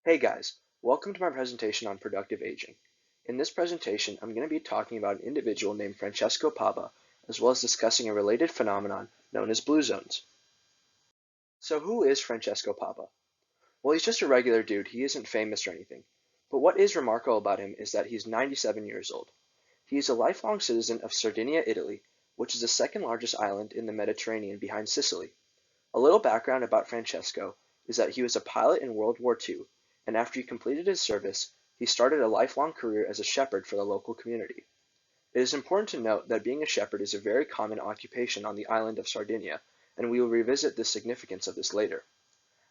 Hey guys, welcome to my presentation on productive aging. In this presentation, I'm going to be talking about an individual named Francesco Pava, as well as discussing a related phenomenon known as blue zones. So who is Francesco Pava? Well, he's just a regular dude, he isn't famous or anything. But what is remarkable about him is that he's 97 years old. He is a lifelong citizen of Sardinia, Italy, which is the second largest island in the Mediterranean behind Sicily. A little background about Francesco is that he was a pilot in World War II, and after he completed his service, he started a lifelong career as a shepherd for the local community. It is important to note that being a shepherd is a very common occupation on the island of Sardinia, and we will revisit the significance of this later.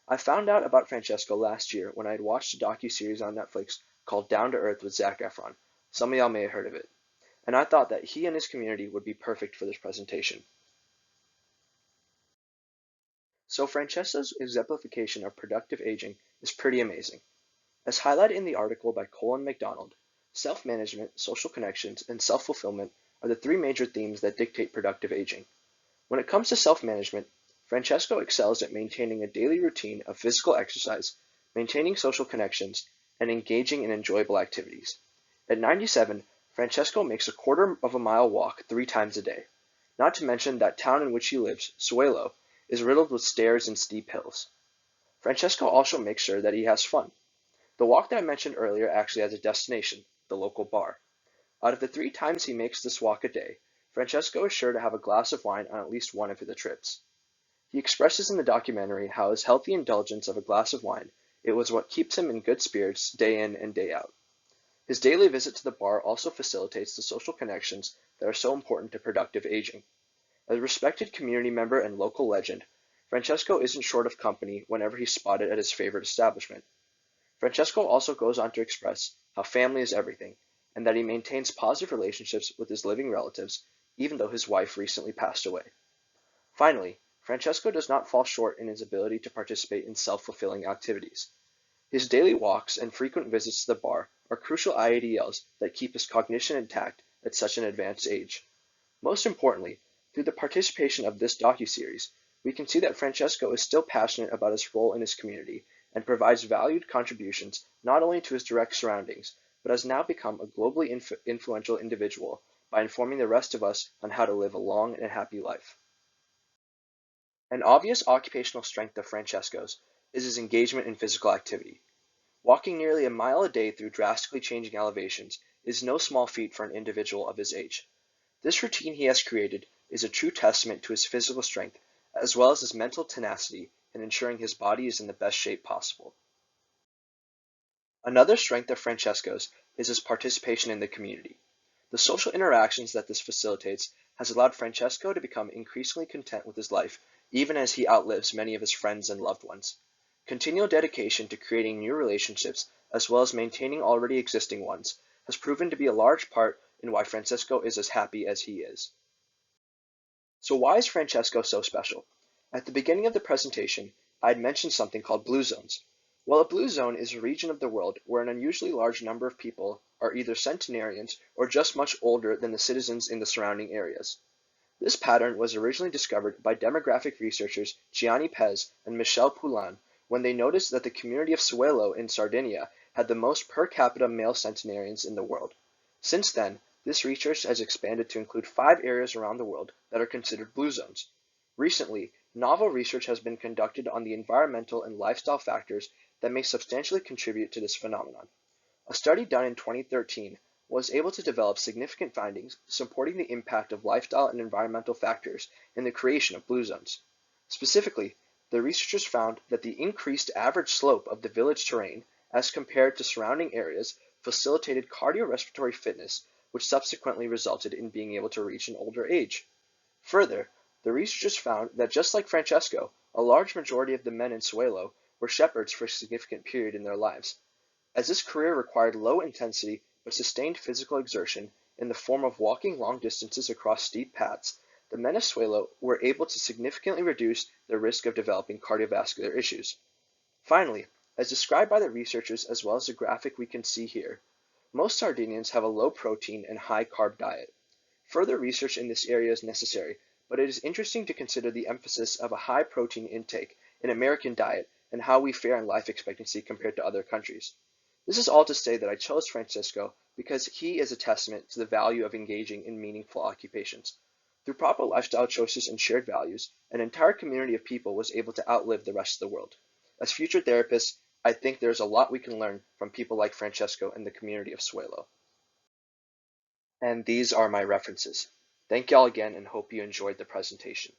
I found out about Francesco last year when I had watched a docu-series on Netflix called Down to Earth with Zac Efron. Some of y'all may have heard of it. And I thought that he and his community would be perfect for this presentation. So Francesco's exemplification of productive aging is pretty amazing. As highlighted in the article by Colin MacDonald, self-management, social connections, and self-fulfillment are the three major themes that dictate productive aging. When it comes to self-management, Francesco excels at maintaining a daily routine of physical exercise, maintaining social connections, and engaging in enjoyable activities. At 97, Francesco makes a quarter of a mile walk 3 times a day. Not to mention that town in which he lives, Suelo, is riddled with stairs and steep hills. Francesco also makes sure that he has fun. The walk that I mentioned earlier actually has a destination, the local bar. Out of the 3 times he makes this walk a day, Francesco is sure to have a glass of wine on at least one of the trips. He expresses in the documentary how his healthy indulgence of a glass of wine, it was what keeps him in good spirits day in and day out. His daily visit to the bar also facilitates the social connections that are so important to productive aging. As a respected community member and local legend, Francesco isn't short of company whenever he's spotted at his favorite establishment. Francesco also goes on to express how family is everything, and that he maintains positive relationships with his living relatives, even though his wife recently passed away. Finally, Francesco does not fall short in his ability to participate in self-fulfilling activities. His daily walks and frequent visits to the bar are crucial IADLs that keep his cognition intact at such an advanced age. Most importantly, through the participation of this docuseries, we can see that Francesco is still passionate about his role in his community and provides valued contributions not only to his direct surroundings, but has now become a globally influential individual by informing the rest of us on how to live a long and happy life. An obvious occupational strength of Francesco's is his engagement in physical activity. Walking nearly a mile a day through drastically changing elevations is no small feat for an individual of his age. This routine he has created is a true testament to his physical strength, as well as his mental tenacity in ensuring his body is in the best shape possible. Another strength of Francesco's is his participation in the community. The social interactions that this facilitates has allowed Francesco to become increasingly content with his life, even as he outlives many of his friends and loved ones. Continual dedication to creating new relationships, as well as maintaining already existing ones, has proven to be a large part in why Francesco is as happy as he is. So why is Francesco so special? At the beginning of the presentation, I had mentioned something called blue zones. Well, a blue zone is a region of the world where an unusually large number of people are either centenarians or just much older than the citizens in the surrounding areas. This pattern was originally discovered by demographic researchers Gianni Pez and Michel Poulain when they noticed that the community of Suelo in Sardinia had the most per capita male centenarians in the world. Since then, this research has expanded to include 5 areas around the world that are considered blue zones. Recently, novel research has been conducted on the environmental and lifestyle factors that may substantially contribute to this phenomenon. A study done in 2013 was able to develop significant findings supporting the impact of lifestyle and environmental factors in the creation of blue zones. Specifically, the researchers found that the increased average slope of the village terrain as compared to surrounding areas facilitated cardiorespiratory fitness, which subsequently resulted in being able to reach an older age. Further, the researchers found that just like Francesco, a large majority of the men in Suelo were shepherds for a significant period in their lives. As this career required low intensity but sustained physical exertion in the form of walking long distances across steep paths, the men of Suelo were able to significantly reduce their risk of developing cardiovascular issues. Finally, as described by the researchers as well as the graphic we can see here, most Sardinians have a low protein and high carb diet. Further research in this area is necessary, but it is interesting to consider the emphasis of a high protein intake in American diet and how we fare in life expectancy compared to other countries. This is all to say that I chose Francisco because he is a testament to the value of engaging in meaningful occupations. Through proper lifestyle choices and shared values, an entire community of people was able to outlive the rest of the world. As future therapists, I think there's a lot we can learn from people like Francesco and the community of Suelo. And these are my references. Thank y'all again and hope you enjoyed the presentation.